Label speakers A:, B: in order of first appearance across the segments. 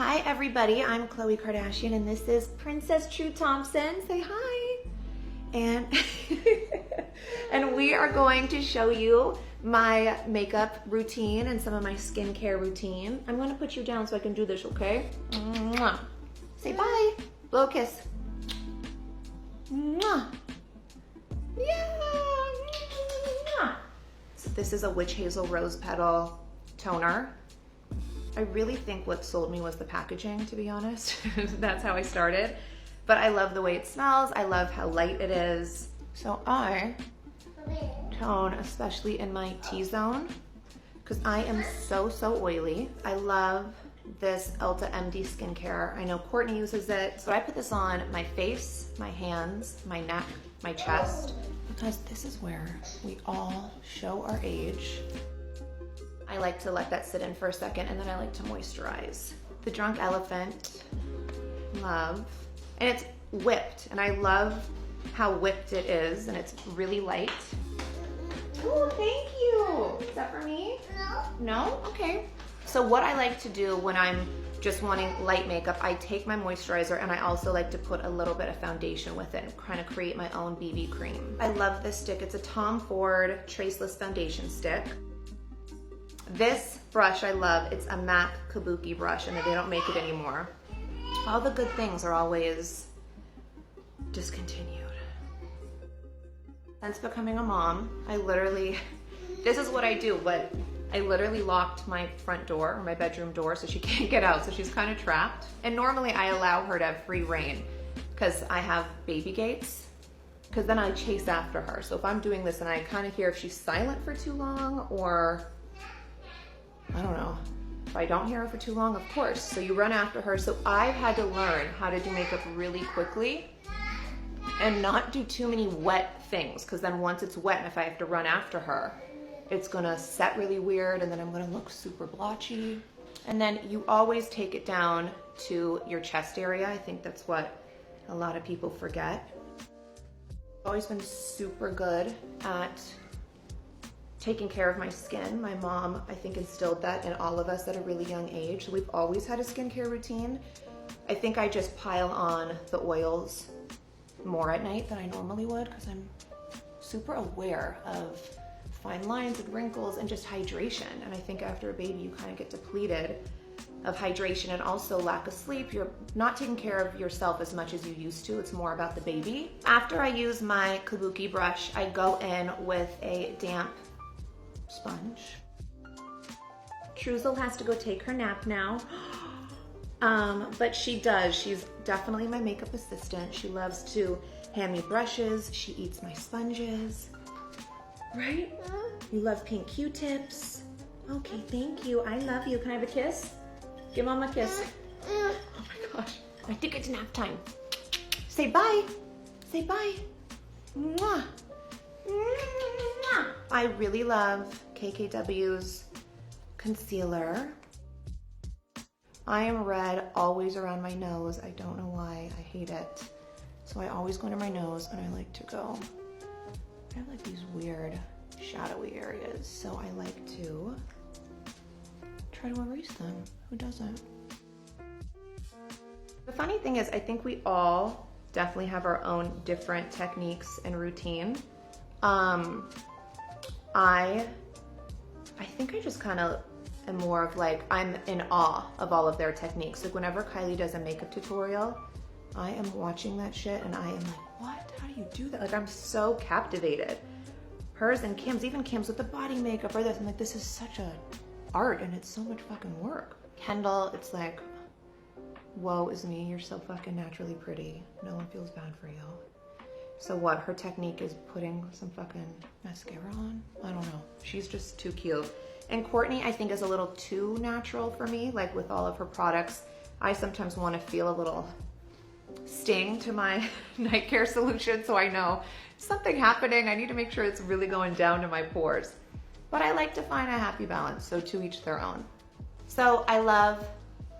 A: Hi everybody, I'm Khloé Kardashian and this is Princess True Thompson. Say hi. And, and we are going to show you my makeup routine and some of my skincare routine. I'm gonna put you down so I can do this, okay? Mwah. Say bye. Blow a kiss. Mwah. Yeah. Mwah. So this is a witch hazel rose petal toner. I really think what sold me was the packaging, to be honest. That's how I started. But I love the way it smells. I love how light it is. So I tone, especially in my T-zone, because I am so oily. I love this Ulta MD skincare. I know Courtney uses it. So I put this on my face, my hands, my neck, my chest, because this is where we all show our age. I like to let that sit in for a second and then I like to moisturize. The Drunk Elephant, love. And it's whipped and I love how whipped it is and it's really light. Oh, thank you. Is that for me? No. No? Okay. So what I like to do when I'm just wanting light makeup, I take my moisturizer and I also like to put a little bit of foundation with it and kind of create my own BB cream. I love this stick. It's a Tom Ford Traceless Foundation Stick. This brush I love. It's a MAC Kabuki brush and they don't make it anymore. All the good things are always discontinued. Since becoming a mom, this is what I do, but I literally locked my front door, or my bedroom door, so she can't get out, so she's kind of trapped. And normally I allow her to have free reign because I have baby gates, because then I chase after her. So if I'm doing this and I kind of hear if she's silent for too long or I don't know. If I don't hear her for too long, of course. So you run after her. So I've had to learn how to do makeup really quickly and not do too many wet things. Because then once it's wet and if I have to run after her, it's gonna set really weird and then I'm gonna look super blotchy. And then you always take it down to your chest area. I think that's what a lot of people forget. I've always been super good at taking care of my skin. My mom, I think, instilled that in all of us at a really young age. So we've always had a skincare routine. I think I just pile on the oils more at night than I normally would because I'm super aware of fine lines and wrinkles and just hydration. And I think after a baby, you kind of get depleted of hydration and also lack of sleep. You're not taking care of yourself as much as you used to. It's more about the baby. After I use my Kabuki brush, I go in with a damp sponge. Truzel has to go take her nap now. But she does. She's definitely my makeup assistant. She loves to hand me brushes. She eats my sponges. Right? You love pink Q-tips. Okay, thank you. I love you. Can I have a kiss? Give mom a kiss. Oh my gosh. I think it's nap time. Say bye. Say bye. Mwah. I really love KKW's concealer. I am red always around my nose. I don't know why. I hate it. So I always go under my nose and I like to go. I have like these weird shadowy areas. So I like to try to erase them. Who doesn't? The funny thing is I think we all definitely have our own different techniques and routine. I think I just kind of am more of like, I'm in awe of all of their techniques. Like whenever Kylie does a makeup tutorial, I am watching that shit and I am like, what? How do you do that? Like I'm so captivated. Hers and Kim's, even Kim's with the body makeup or this, I'm like, this is such a art and it's so much fucking work. Kendall, it's like, woe is me, you're so fucking naturally pretty. No one feels bad for you. So what, her technique is putting some fucking mascara on? I don't know. She's just too cute. And Courtney, I think, is a little too natural for me. Like with all of her products, I sometimes want to feel a little sting to my night care solution. So I know something happening. I need to make sure it's really going down to my pores. But I like to find a happy balance. So to each their own. So I love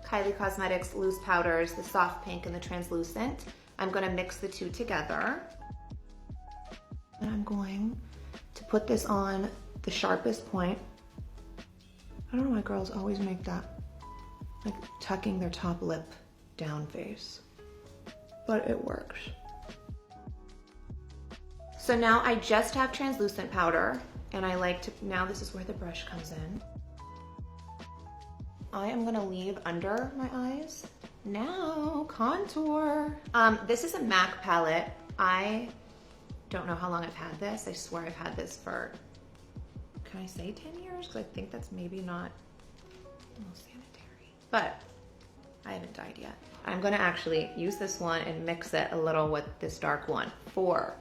A: Kylie Cosmetics loose powders, the soft pink and the translucent. I'm going to mix the two together. And I'm going to put this on the sharpest point. I don't know why girls always make that like tucking their top lip down face, but it works. So now I just have translucent powder, and I like to, now this is where the brush comes in. I am gonna leave under my eyes. Now, contour. This is a MAC palette. I don't know how long I've had this. I swear I've had this for, can I say 10 years? Because I think that's maybe not sanitary, but I haven't died yet. I'm gonna actually use this one and mix it a little with this dark one for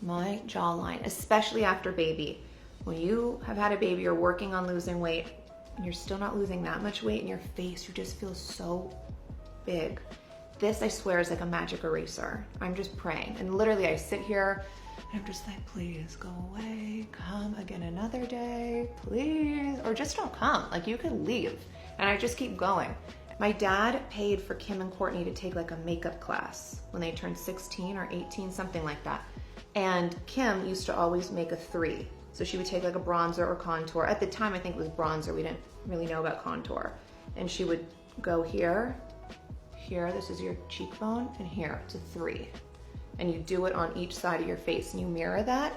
A: my jawline, especially after baby. When you have had a baby, you're working on losing weight, and you're still not losing that much weight in your face, you just feel so big. This, I swear, is like a magic eraser. I'm just praying. And literally I sit here and I'm just like, please go away, come again another day, please. Or just don't come, like you can leave. And I just keep going. My dad paid for Kim and Courtney to take like a makeup class when they turned 16 or 18, something like that. And Kim used to always make a 3. So she would take like a bronzer or contour. At the time, I think it was bronzer. We didn't really know about contour. And she would go here, here, this is your cheekbone, and here, it's a 3. And you do it on each side of your face and you mirror that.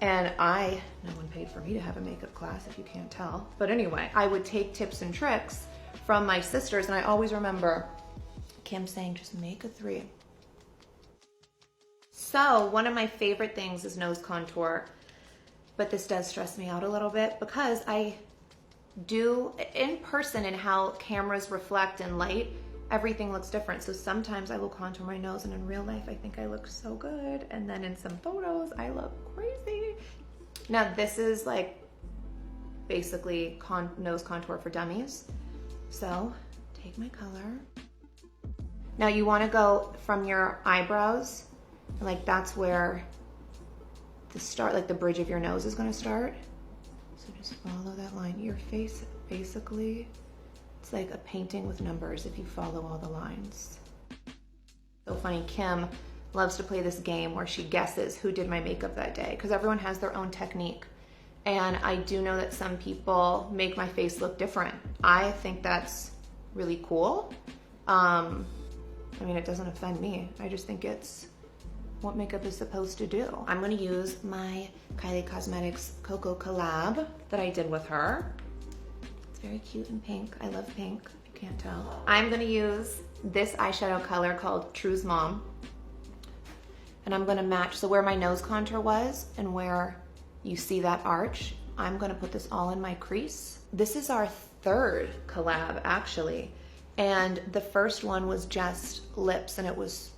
A: And no one paid for me to have a makeup class if you can't tell. But anyway, I would take tips and tricks from my sisters, and I always remember Kim saying, just make a 3. So one of my favorite things is nose contour, but this does stress me out a little bit because I do, in person and how cameras reflect in light, everything looks different. So sometimes I will contour my nose and in real life, I think I look so good. And then in some photos, I look crazy. Now this is like basically nose contour for dummies. So take my color. Now you wanna go from your eyebrows, like that's where the start, like the bridge of your nose is gonna start. So just follow that line. Your face, basically, it's like a painting with numbers if you follow all the lines. So funny, Kim loves to play this game where she guesses who did my makeup that day, because everyone has their own technique. And I do know that some people make my face look different. I think that's really cool. I mean, it doesn't offend me. I just think it's what makeup is supposed to do. I'm gonna use my Kylie Cosmetics Cocoa collab that I did with her. It's very cute and pink. I love pink, if you can't tell. I'm gonna use this eyeshadow color called True's Mom. And I'm gonna match, so where my nose contour was and where you see that arch, I'm gonna put this all in my crease. This is our 3rd collab, actually. And the first one was just lips, and it was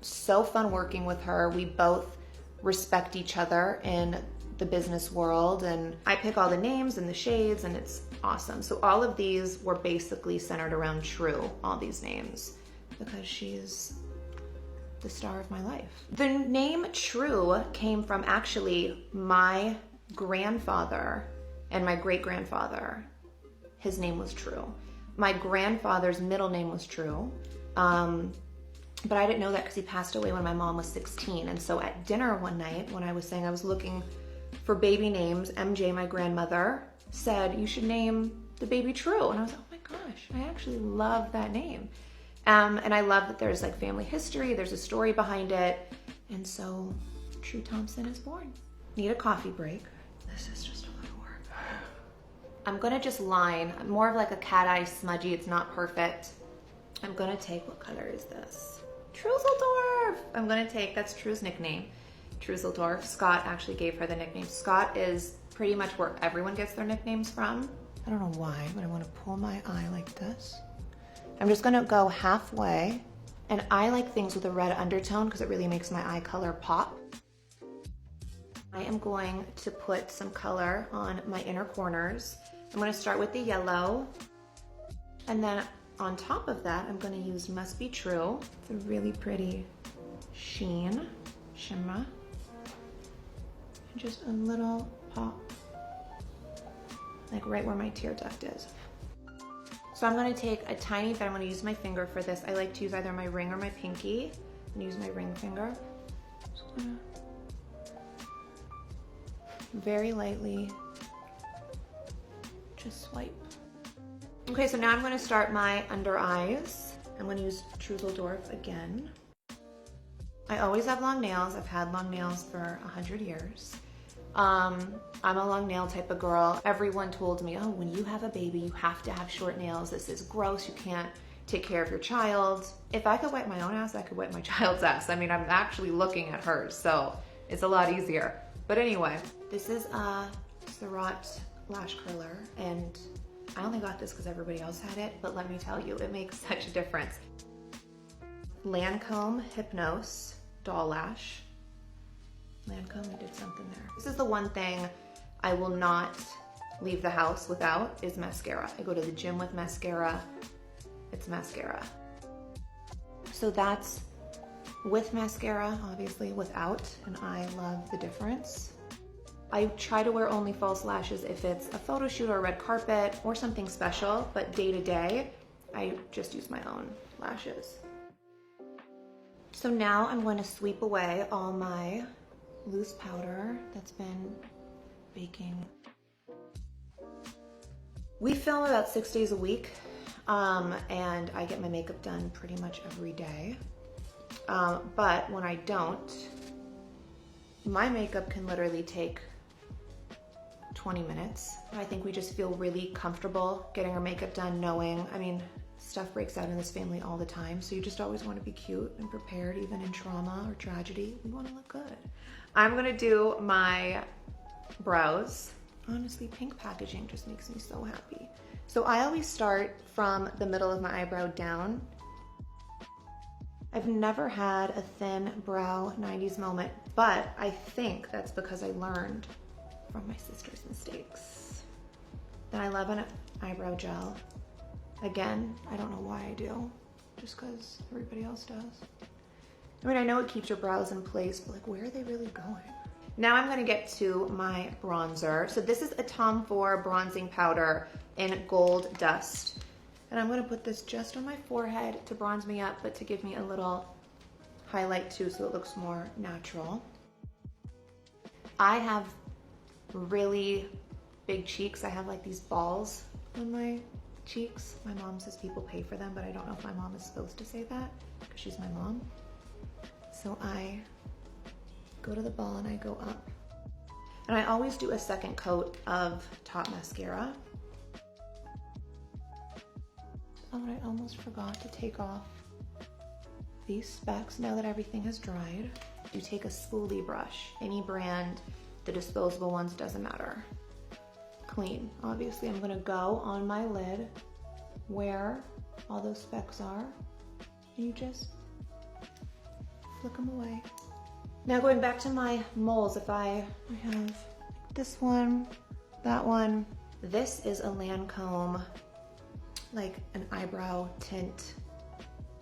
A: so fun working with her. We both respect each other in the business world, and I pick all the names and the shades, and it's awesome. So all of these were basically centered around True, all these names, because she's the star of my life. The name True came from actually my grandfather and my great-grandfather. His name was True. My grandfather's middle name was True. But I didn't know that because he passed away when my mom was 16. And so at dinner one night, when I was saying I was looking for baby names, MJ, my grandmother, said, you should name the baby True. And I was like, oh my gosh, I actually love that name. And I love that there's like family history, there's a story behind it. And so True Thompson is born. Need a coffee break. This is just a lot of work. I'm gonna just line, more of like a cat eye smudgy, it's not perfect. I'm gonna take, what color is this? Truseldorf. I'm gonna take, that's True's nickname, Truseldorf. Scott actually gave her the nickname. Scott is pretty much where everyone gets their nicknames from. I don't know why, but I wanna pull my eye like this. I'm just gonna go halfway, and I like things with a red undertone because it really makes my eye color pop. I am going to put some color on my inner corners. I'm gonna start with the yellow, and then on top of that, I'm gonna use Must Be True. It's a really pretty shimmer. And just a little pop, like right where my tear duct is. So I'm gonna take a tiny bit, I'm gonna use my finger for this. I like to use either my ring or my pinky. I'm gonna use my ring finger. Just gonna very lightly just swipe. Okay, so now I'm gonna start my under eyes. I'm gonna use Trüsseldorf again. I always have long nails. I've had long nails for 100 years. I'm a long nail type of girl. Everyone told me, oh, when you have a baby, you have to have short nails. This is gross. You can't take care of your child. If I could wipe my own ass, I could wipe my child's ass. I mean, I'm actually looking at hers, so it's a lot easier. But anyway, this is the Rot lash curler, and I only got this because everybody else had it, but let me tell you, it makes such a difference. Lancome Hypnose Doll Lash. Lancome, I did something there. This is the one thing I will not leave the house without is mascara. I go to the gym with mascara. It's mascara. So that's with mascara, obviously without, and I love the difference. I try to wear only false lashes if it's a photo shoot or a red carpet or something special, but day to day, I just use my own lashes. So now I'm going to sweep away all my loose powder that's been baking. We film about 6 days a week, and I get my makeup done pretty much every day. But when I don't, my makeup can literally take 20 minutes. I think we just feel really comfortable getting our makeup done, knowing, I mean, stuff breaks out in this family all the time, so you just always want to be cute and prepared, even in trauma or tragedy. We want to look good. I'm gonna do my brows. Honestly, pink packaging just makes me so happy. So I always start from the middle of my eyebrow down. I've never had a thin brow 90s moment, but I think that's because I learned from my sister's mistakes. Then I love an eyebrow gel. Again, I don't know why I do, just because everybody else does. I mean, I know it keeps your brows in place, but like, where are they really going? Now I'm gonna get to my bronzer. So this is a Tom Ford bronzing powder in Gold Dust. And I'm gonna put this just on my forehead to bronze me up, but to give me a little highlight too, so it looks more natural. I have really big cheeks. I have like these balls on my cheeks. My mom says people pay for them, but I don't know if my mom is supposed to say that because she's my mom. So I go to the ball and I go up. And I always do a second coat of top mascara. Oh, and I almost forgot to take off these specs now that everything has dried. You take a spoolie brush, any brand, the disposable ones, doesn't matter. Clean, obviously. I'm gonna go on my lid where all those specks are, and you just flick them away. Now going back to my moles, if I have this one, that one. This is a Lancome, like an eyebrow tint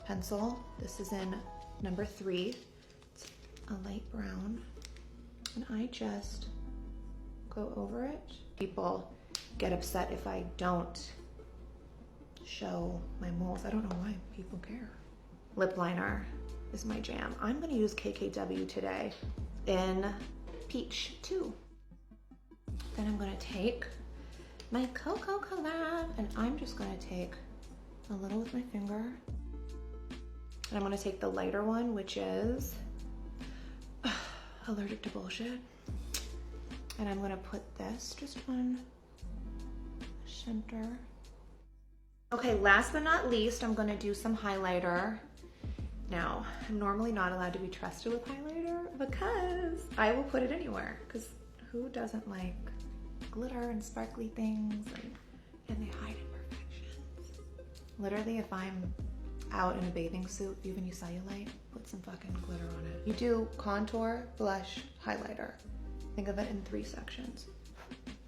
A: pencil. This is in number 3. It's a light brown. And I just go over it. People get upset if I don't show my moles. I don't know why people care. Lip liner is my jam. I'm gonna use KKW today in Peach 2. Then I'm gonna take my Cocoa Collab, and I'm just gonna take a little with my finger. And I'm gonna take the lighter one, which is Allergic to Bullshit. And I'm gonna put this just on the center. Okay, last but not least, I'm gonna do some highlighter. Now, I'm normally not allowed to be trusted with highlighter because I will put it anywhere, because who doesn't like glitter and sparkly things, and they hide imperfections. Literally, if I'm out in a bathing suit, even you cellulite, put some fucking glitter on it. You do contour, blush, highlighter. Think of it in 3 sections.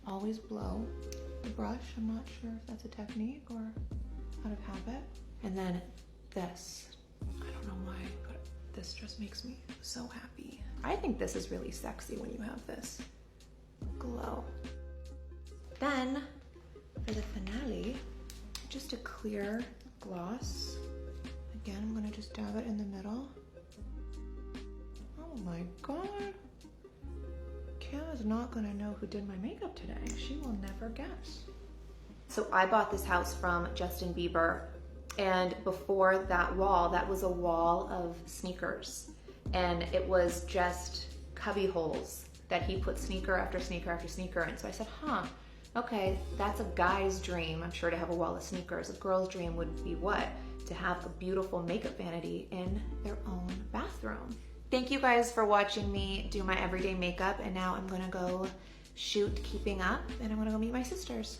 A: Always blow the brush. I'm not sure if that's a technique or out of habit. And then this. I don't know why, but this just makes me so happy. I think this is really sexy when you have this glow. Then, for the finale, just a clear gloss. Again, I'm gonna just dab it in the middle. Oh my God. Kim is not gonna know who did my makeup today. She will never guess. So I bought this house from Justin Bieber, and before that wall, that was a wall of sneakers. And it was just cubby holes that he put sneaker after sneaker after sneaker. And so I said, okay, that's a guy's dream, I'm sure, to have a wall of sneakers. A girl's dream would be what? To have a beautiful makeup vanity in their own bathroom. Thank you guys for watching me do my everyday makeup, and now I'm gonna go shoot Keeping Up, and I'm gonna go meet my sisters.